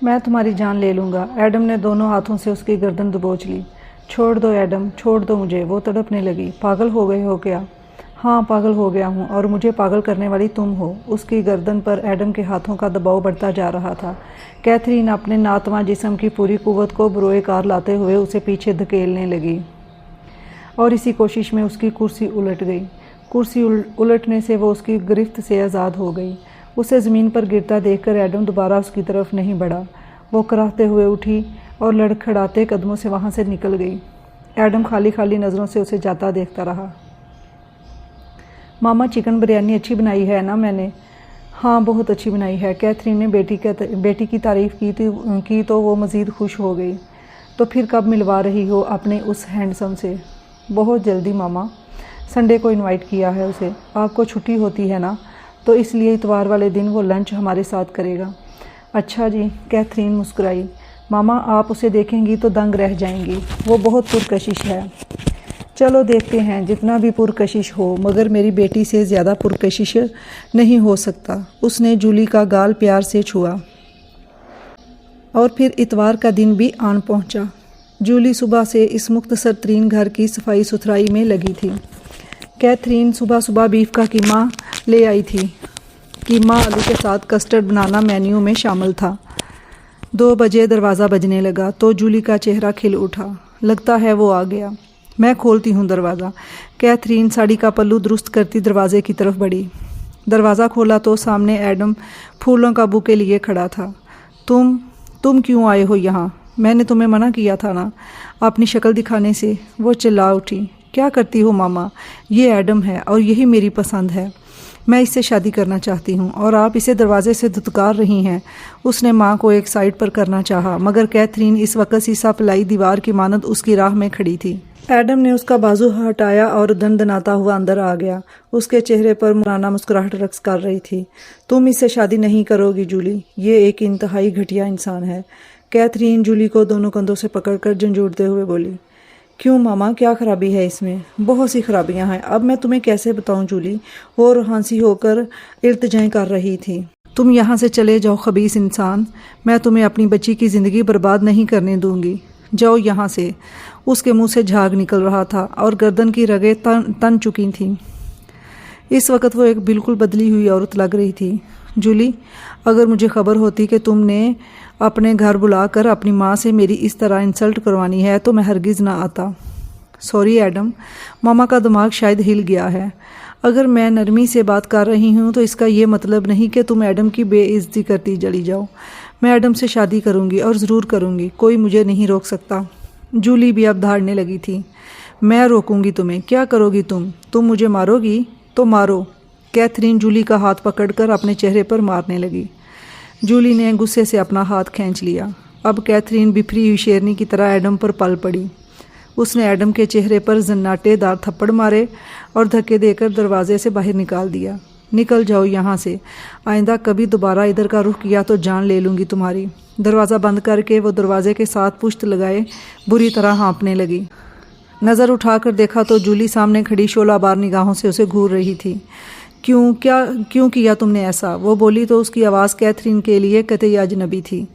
मैं तुम्हारी जान ले लूँगा। एडम ने दोनों हाथों से उसकी गर्दन दबोच ली। छोड़ दो एडम, छोड़ दो मुझे। वो तड़पने लगी। पागल हो गए हो क्या? हाँ, पागल हो गया हूँ और मुझे पागल करने वाली तुम हो। उसकी गर्दन पर एडम के हाथों का दबाव बढ़ता जा रहा था। कैथरीन अपने नातवां जिस्म की पूरी कुव्वत को बरोए कार लाते हुए उसे पीछे धकेलने लगी और इसी कोशिश में उसकी कुर्सी उलट गई। कुर्सी उलटने से वो उसकी गिरफ्त से आज़ाद हो गई। उसे ज़मीन पर गिरता देखकर एडम दोबारा उसकी तरफ नहीं बढ़ा। वो कराहते हुए उठी और लड़खड़ाते कदमों से वहाँ से निकल गई। एडम खाली खाली नज़रों से उसे जाता देखता रहा। मामा, चिकन बिरयानी अच्छी बनाई है ना मैंने? हाँ, बहुत अच्छी बनाई है। कैथरीन ने बेटी की तारीफ़ की तो वो मज़ीद खुश हो गई। तो फिर कब मिलवा रही हो अपने उस हैंडसम से? बहुत जल्दी मामा। संडे को इनवाइट किया है उसे। आपको छुट्टी होती है ना, तो इसलिए इतवार वाले दिन वो लंच हमारे साथ करेगा। अच्छा जी, कैथरीन मुस्कुराई। मामा, आप उसे देखेंगी तो दंग रह जाएंगी। वो बहुत पुरकशिश है। चलो देखते हैं, जितना भी पुरकशिश हो, मगर मेरी बेटी से ज़्यादा पुरकशिश नहीं हो सकता। उसने जूली का गाल प्यार से छुआ। और फिर इतवार का दिन भी आन पहुंचा। जूली सुबह से इस मुख्तसर तरीन घर की सफाई सुथराई में लगी थी। कैथरीन सुबह सुबह बीफ का कीमा ले आई थी। कीमा आलू के साथ कस्टर्ड बनाना मेन्यू में शामिल था। 2 बजे दरवाज़ा बजने लगा तो जूली का चेहरा खिल उठा। लगता है वो आ गया। मैं खोलती हूँ दरवाज़ा। कैथरीन साड़ी का पल्लू दुरुस्त करती दरवाजे की तरफ बढ़ी। दरवाज़ा खोला तो सामने एडम फूलों का बुके लिए खड़ा था। तुम क्यों आए हो यहाँ? मैंने तुम्हें मना किया था ना अपनी शक्ल दिखाने से। वो चिल्ला उठी। क्या करती हो मामा? ये एडम है और यही मेरी पसंद है। मैं इससे शादी करना चाहती हूँ और आप इसे दरवाजे से धुतकार रही हैं। उसने माँ को एक साइड पर करना चाहा, मगर कैथरीन इस वक्त सीसा पिलाई दीवार की मानद उसकी राह में खड़ी थी। एडम ने उसका बाजू हटाया और दनदनाता हुआ अंदर आ गया। उसके चेहरे पर मुराना मुस्कुराहट रक्स कर रही थी। तुम इससे शादी नहीं करोगी जूली। ये एक इंतहाई घटिया इंसान है। कैथरीन जूली को दोनों कंधों से पकड़कर झंझोड़ते हुए बोली। क्यों मामा, क्या खराबी है इसमें? बहुत सी खराबियां हैं। अब मैं तुम्हें कैसे बताऊं जूली? वो रुहानसी होकर इल्तिजाएं कर रही थी। तुम यहाँ से चले जाओ खबीस इंसान। मैं तुम्हें अपनी बच्ची की ज़िंदगी बर्बाद नहीं करने दूंगी। जाओ यहाँ से। उसके मुंह से झाग निकल रहा था और गर्दन की रगें तन चुकी थीं। इस वक्त वो एक बिल्कुल बदली हुई औरत लग रही थी। जूली, अगर मुझे खबर होती कि तुमने अपने घर बुलाकर अपनी माँ से मेरी इस तरह इंसल्ट करवानी है तो मैं हरगिज़ ना आता। सॉरी एडम, मामा का दिमाग शायद हिल गया है। अगर मैं नरमी से बात कर रही हूँ तो इसका ये मतलब नहीं कि तुम एडम की बेइज्जती करती चली जाओ। मैं एडम से शादी करूँगी और ज़रूर करूँगी। कोई मुझे नहीं रोक सकता। जूली भी अब धाड़ने लगी थी। मैं रोकूंगी तुम्हें? क्या करोगी तुम मुझे मारोगी? तो मारो। कैथरीन जूली का हाथ पकड़कर अपने चेहरे पर मारने लगी। जूली ने गुस्से से अपना हाथ खींच लिया। अब कैथरीन बिफरी हुई शेरनी की तरह एडम पर पल पड़ी। उसने एडम के चेहरे पर जन्नाटेदार थप्पड़ मारे और धक्के देकर दरवाजे से बाहर निकाल दिया। निकल जाओ यहाँ से। आइंदा कभी दोबारा इधर का रुख किया तो जान ले लूँगी तुम्हारी। दरवाज़ा बंद करके वो दरवाजे के साथ पुश्त लगाए बुरी तरह हाँफने लगी। नज़र उठाकर देखा तो जूली सामने खड़ी शोलाबार निगाहों से उसे घूर रही थी। क्यों किया तुमने ऐसा? वो बोली तो उसकी आवाज़ कैथरीन के लिए कतई अजनबी थी।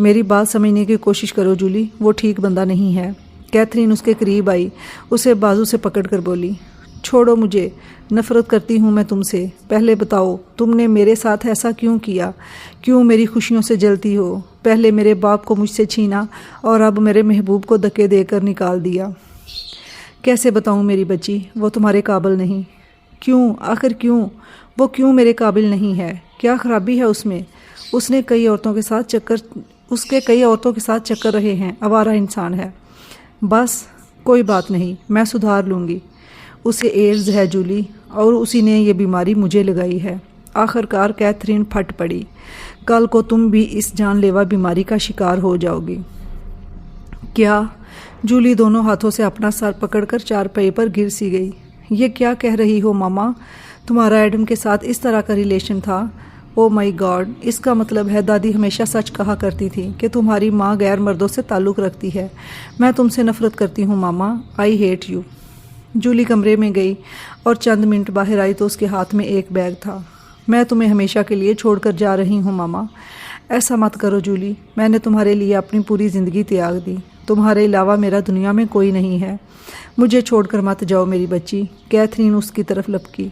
मेरी बात समझने की कोशिश करो जूली, वो ठीक बंदा नहीं है। कैथरीन उसके करीब आई, उसे बाजू से पकड़कर बोली। छोड़ो मुझे, नफ़रत करती हूँ मैं तुमसे। पहले बताओ तुमने मेरे साथ ऐसा क्यों किया? क्यों मेरी खुशियों से जलती हो? पहले मेरे बाप को मुझसे छीना और अब मेरे महबूब को धक्के देकर निकाल दिया। कैसे बताऊँ मेरी बच्ची, वो तुम्हारे काबिल नहीं। क्यों? आखिर क्यों? वो क्यों मेरे काबिल नहीं है? क्या खराबी है उसमें? उसके कई औरतों के साथ चक्कर रहे हैं। आवारा इंसान है। बस कोई बात नहीं, मैं सुधार लूँगी। उसे एड्स है जूली, और उसी ने ये बीमारी मुझे लगाई है। आखिरकार कैथरीन फट पड़ी। कल को तुम भी इस जानलेवा बीमारी का शिकार हो जाओगी। क्या? जूली दोनों हाथों से अपना सर पकड़कर चारपाई पर गिर सी गई। ये क्या कह रही हो मामा? तुम्हारा एडम के साथ इस तरह का रिलेशन था? ओ माय गॉड, इसका मतलब है दादी हमेशा सच कहा करती थी कि तुम्हारी माँ गैर मर्दों से ताल्लुक़ रखती है। मैं तुमसे नफ़रत करती हूँ मामा। I hate you. जूली कमरे में गई और चंद मिनट बाहर आई तो उसके हाथ में एक बैग था। मैं तुम्हें हमेशा के लिए छोड़कर जा रही हूँ मामा। ایسا مت کرو جولی، میں نے تمہارے لیے اپنی پوری زندگی تیاگ دی، تمہارے علاوہ میرا دنیا میں کوئی نہیں ہے، مجھے چھوڑ کر مت جاؤ میری بچی۔ کیتھرین اس کی طرف لپکی۔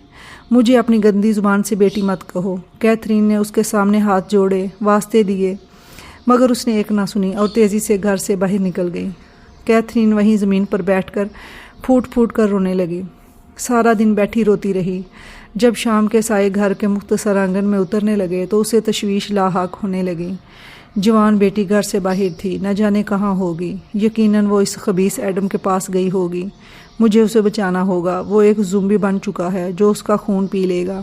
مجھے اپنی گندی زبان سے بیٹی مت کہو۔ کیتھرین نے اس کے سامنے ہاتھ جوڑے، واسطے دیے، مگر اس نے ایک نہ سنی اور تیزی سے گھر سے باہر نکل گئی۔ کیتھرین وہیں زمین پر بیٹھ کر پھوٹ پھوٹ کر رونے لگی۔ سارا دن بیٹھی روتی رہی۔ جب شام کے سائے گھر کے مختصر آنگن میں اترنے لگے تو اسے تشویش لاحق ہونے لگی۔ جوان بیٹی گھر سے باہر تھی، نہ جانے کہاں ہوگی۔ یقیناً وہ اس خبیث ایڈم کے پاس گئی ہوگی۔ مجھے اسے بچانا ہوگا، وہ ایک زومبی بن چکا ہے جو اس کا خون پی لے گا۔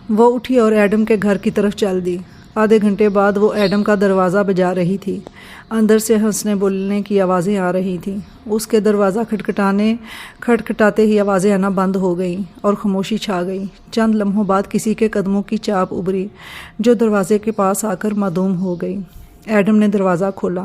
وہ اٹھی اور ایڈم کے گھر کی طرف چل دی۔ آدھے گھنٹے بعد وہ ایڈم کا دروازہ بجا رہی تھی۔ اندر سے ہنسنے بولنے کی آوازیں آ رہی تھیں۔ اس کے دروازہ کھٹکھٹاتے ہی آوازیں آنا بند ہو گئیں اور خاموشی چھا گئی۔ چند لمحوں بعد کسی کے قدموں کی چاپ ابھری جو دروازے کے پاس آ کر معدوم ہو گئی۔ ایڈم نے دروازہ کھولا۔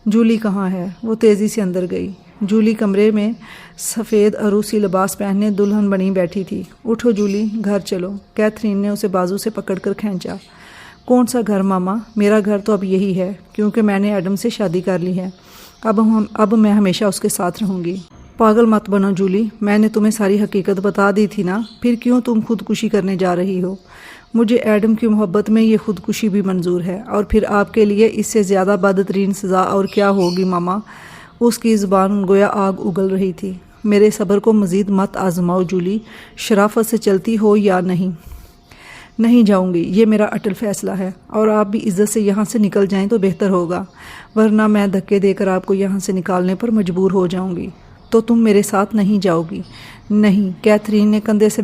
جولی کہاں ہے؟ وہ تیزی سے اندر گئی۔ جولی کمرے میں سفید عروسی لباس پہنے دلہن بنی بیٹھی تھی۔ اٹھو جولی، گھر چلو۔ کیتھرین نے اسے بازو سے پکڑ کر کھینچا۔ کون سا گھر ماما؟ میرا گھر تو اب یہی ہے کیونکہ میں نے ایڈم سے شادی کر لی ہے۔ اب میں ہمیشہ اس کے ساتھ رہوں گی۔ پاگل مت بنو جولی، میں نے تمہیں ساری حقیقت بتا دی تھی نا، پھر کیوں تم خودکشی کرنے جا رہی ہو؟ مجھے ایڈم کی محبت میں یہ خودکشی بھی منظور ہے، اور پھر آپ کے لیے اس سے زیادہ بدترین سزا اور کیا ہوگی ماما؟ اس کی زبان گویا آگ اگل رہی تھی۔ میرے صبر کو مزید مت آزماؤ جولی، شرافت سے چلتی ہو یا نہیں؟ نہیں جاؤں گی، یہ میرا اٹل فیصلہ ہے، اور آپ بھی عزت سے یہاں سے نکل جائیں تو بہتر ہوگا، ورنہ میں دھکے دے کر آپ کو یہاں سے نکالنے پر مجبور ہو جاؤں گی۔ تو تم میرے ساتھ نہیں جاؤ گی؟ نہیں۔ کیتھرین نے کندھے سے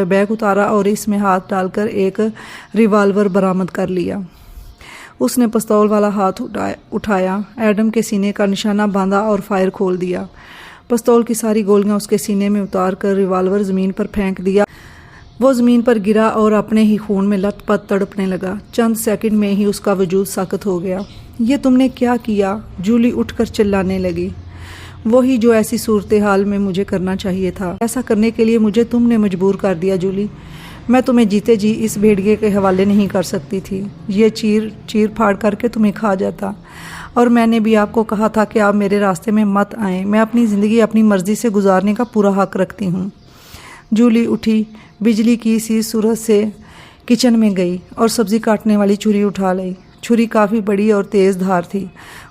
بیگ اتارا اور اس میں ہاتھ ڈال کر ایک ریوالور برآمد کر لیا۔ اس نے پستول والا ہاتھ اٹھایا، ایڈم کے سینے کا نشانہ باندھا اور فائر کھول دیا۔ پستول کی ساری گولیاں اس کے سینے میں اتار کر ریوالور زمین پر پھینک دیا۔ وہ زمین پر گرا اور اپنے ہی خون میں لت پت تڑپنے لگا۔ چند سیکنڈ میں ہی اس کا وجود ساکت ہو گیا۔ یہ تم نے کیا کیا؟ جولی اٹھ کر چلانے لگی۔ وہی جو ایسی صورتحال میں مجھے کرنا چاہیے تھا۔ ایسا کرنے کے لیے مجھے تم نے مجبور کر دیا جولی۔ میں تمہیں جیتے جی اس بھیڑیے کے حوالے نہیں کر سکتی تھی۔ یہ چیر پھاڑ کر کے تمہیں کھا جاتا، اور میں نے بھی آپ کو کہا تھا کہ آپ میرے راستے میں مت آئیں۔ میں اپنی زندگی اپنی مرضی سے گزارنے کا پورا حق رکھتی ہوں۔ جولی اٹھی، بجلی کی سی صورت سے کچن میں گئی اور سبزی کاٹنے والی چھری اٹھا لی۔ چھری کافی بڑی اور تیز دھار تھی۔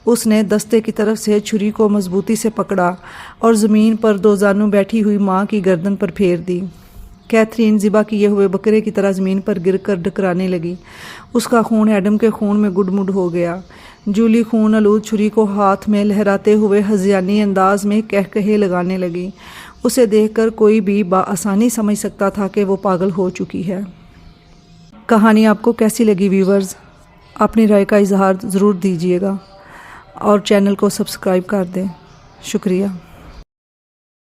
اس نے دستے کی طرف سے چھری کو مضبوطی سے پکڑا اور زمین پر دو زانو بیٹھی ہوئی ماں کی گردن پر پھیر دی۔ کیتھرین ذبح کیے ہوئے بکرے کی طرح زمین پر گر کر ڈکرانے لگی۔ اس کا خون ایڈم کے خون میں گڈ مڈ ہو گیا۔ جولی خون آلود چھری کو ہاتھ میں لہراتے ہوئے ہذیانی انداز میں کہکہے لگانے لگی۔ اسے دیکھ کر کوئی بھی بآسانی سمجھ سکتا تھا کہ وہ پاگل ہو چکی ہے۔ کہانی آپ کو کیسی لگی ویورز؟ اپنی رائے کا اظہار ضرور دیجیے گا اور چینل کو سبسکرائب کر دیں۔ شکریہ۔